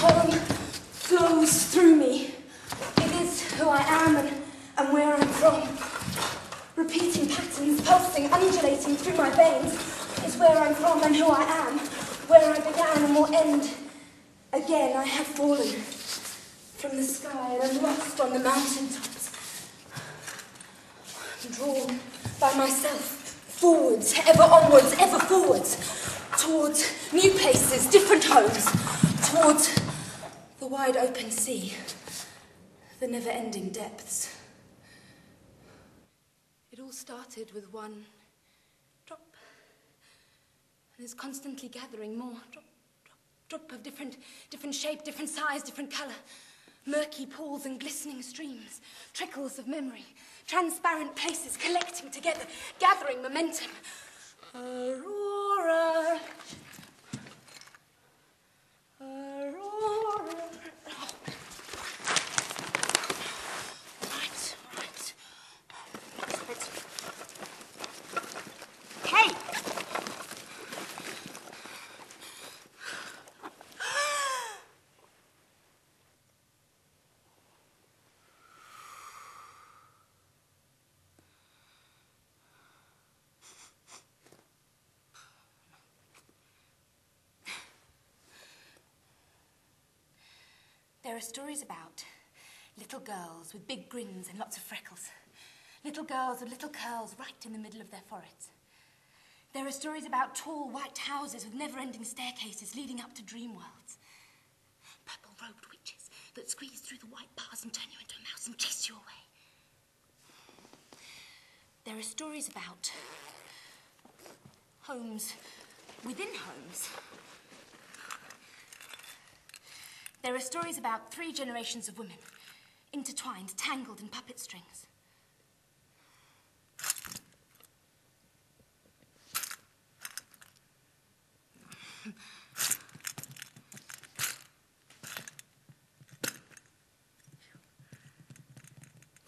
home flows through me. It is who I am and where I'm from. Repeating patterns, pulsing, undulating through my veins is where I'm from and who I am. Where I began and will end. Again, I have fallen from the sky and am lost on the mountaintops. I'm drawn by myself, forwards, ever onwards, ever forwards, towards new places, different homes, towards the wide open sea, the never-ending depths. It all started with one drop, and is constantly gathering more drop of different shape, different size, different colour. Murky pools and glistening streams, trickles of memory, transparent places collecting together, gathering momentum. Aurora. Aurora. Right. Hey! There are stories about little girls with big grins and lots of freckles. Little girls with little curls right in the middle of their foreheads. There are stories about tall white houses with never-ending staircases leading up to dream worlds. Purple-robed witches that squeeze through the white bars and turn you into a mouse and chase you away. There are stories about homes within homes. There are stories about 3 generations of women, intertwined, tangled in puppet strings.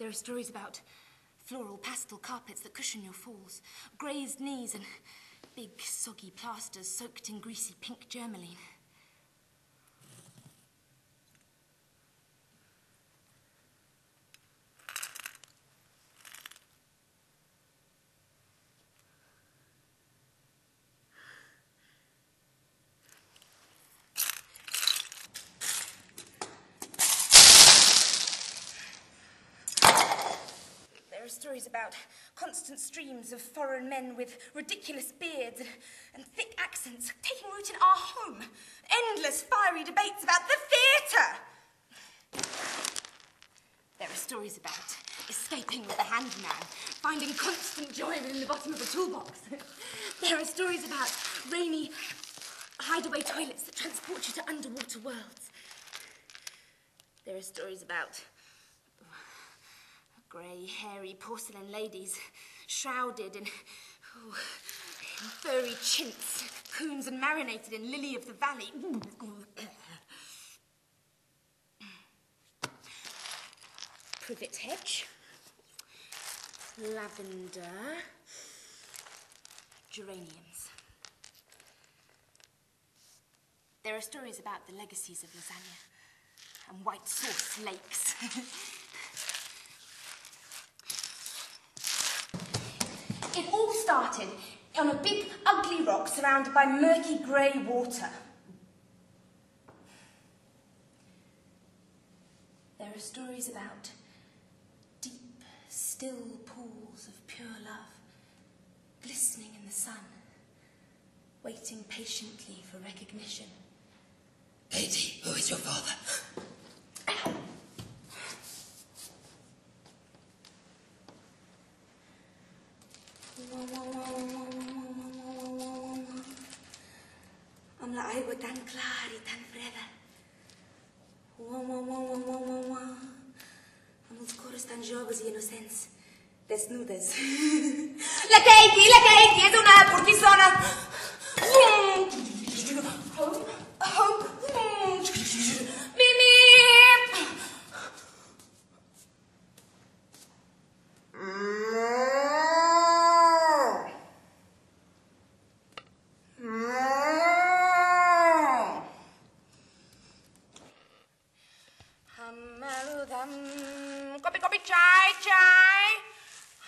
There are stories about floral pastel carpets that cushion your falls, grazed knees and big soggy plasters soaked in greasy pink germaline. There are stories about constant streams of foreign men with ridiculous beards and thick accents taking root in our home. Endless fiery debates about the theatre. There are stories about escaping with the handyman, finding constant joy within the bottom of a toolbox. There are stories about rainy hideaway toilets that transport you to underwater worlds. There are stories about grey, hairy porcelain ladies shrouded in furry chintz, coons and marinated in lily of the valley. Privet hedge, lavender, geraniums. There are stories about the legacies of lasagna and white sauce lakes. It all started on a big, ugly rock surrounded by murky grey water. There are stories about deep, still pools of pure love, glistening in the sun, waiting patiently for recognition. Lady, who is your father? Amb la aigua tan clara I tan freda. Amb els cors tan joves I innocents, desnudes. La Keiki és una cortisona.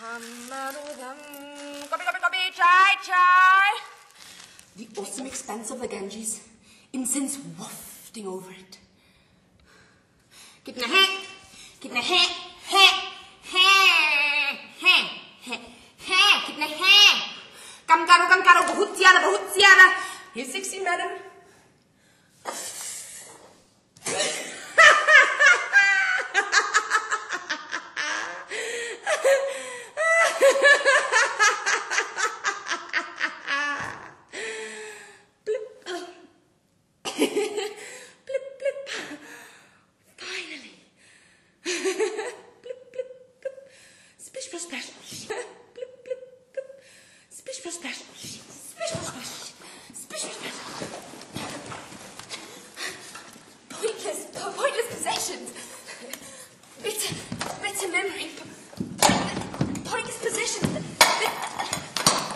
Copy, chai. The awesome expanse of the Ganges, incense wafting over it. Kitna hai, kitna hai. Kam karo, bahut zyada. He's 16, madam. Pointless possessions. Bitter memory. Pointless possessions.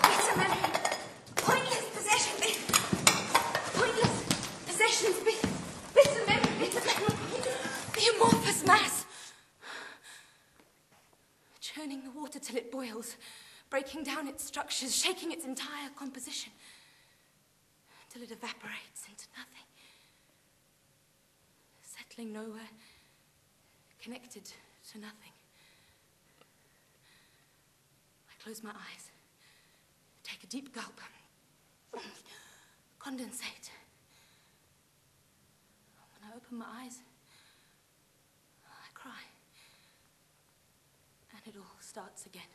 Bitter memory. Pointless possessions. Pointless possessions. Bitter memory. The amorphous mass. Churning the water till it boils, breaking down its structures, shaking its entire composition, till it evaporates into nothing. Settling nowhere, connected to nothing. I close my eyes, take a deep gulp, condensate. When I open my eyes, I cry. And it all starts again.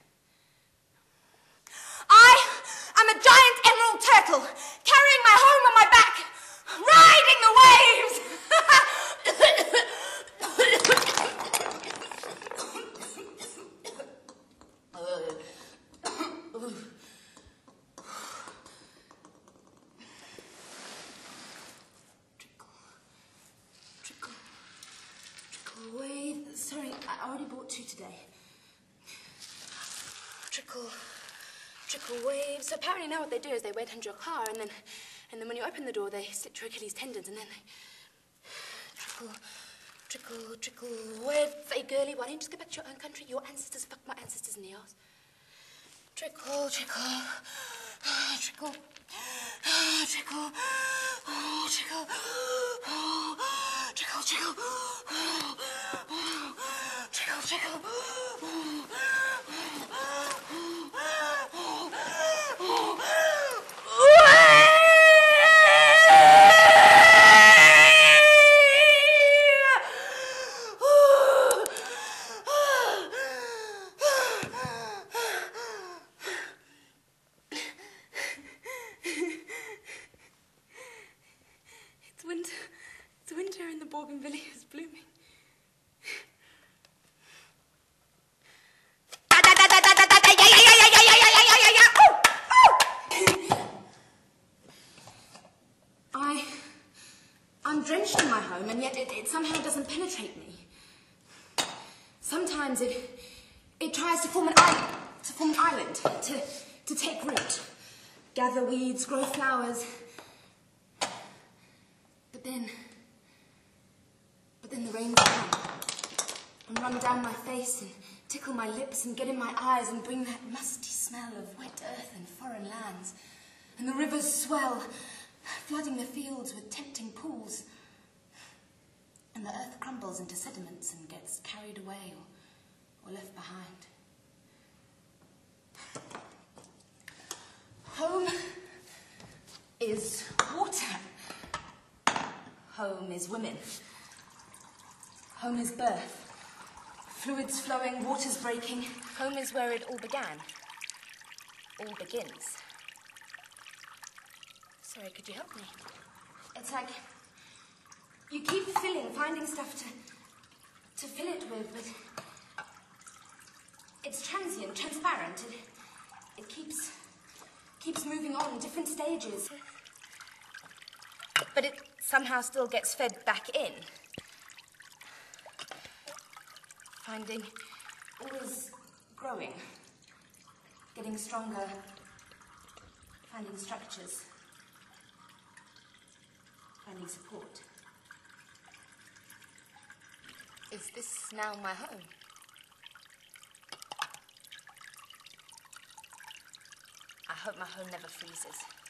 I am a giant emerald turtle, carrying my home on my back, riding the waves. Trickle, wave. Sorry, I already bought 2 today. Trickle waves. So apparently now what they do is they wait under your car, and then when you open the door, they slit your Achilles tendons, and then they trickle wave. Hey girlie, why don't you just go back to your own country? Your ancestors fucked my ancestors in the arse. Trickle, trickle, trickle, trickle, trickle, trickle, trickle, trickle. It's winter and the bougainvillea is blooming. I'm drenched in my home, and yet it somehow doesn't penetrate me. Sometimes it tries to form an island, to take root, gather weeds, grow flowers. But then the rains come and run down my face and tickle my lips and get in my eyes and bring that musty smell of wet earth and foreign lands. And the rivers swell, flooding the fields with tempting pools. And the earth crumbles into sediments and gets carried away or left behind. Home is water. Home is women. Home is birth. Fluids flowing, waters breaking. Home is where it all began. All begins. Sorry, could you help me? It's like you keep finding stuff to fill it with, but it's transient, transparent. It keeps moving on, different stages. But it somehow still gets fed back in. Finding, always growing, getting stronger, finding structures, finding support. Is this now my home? hope my home never freezes.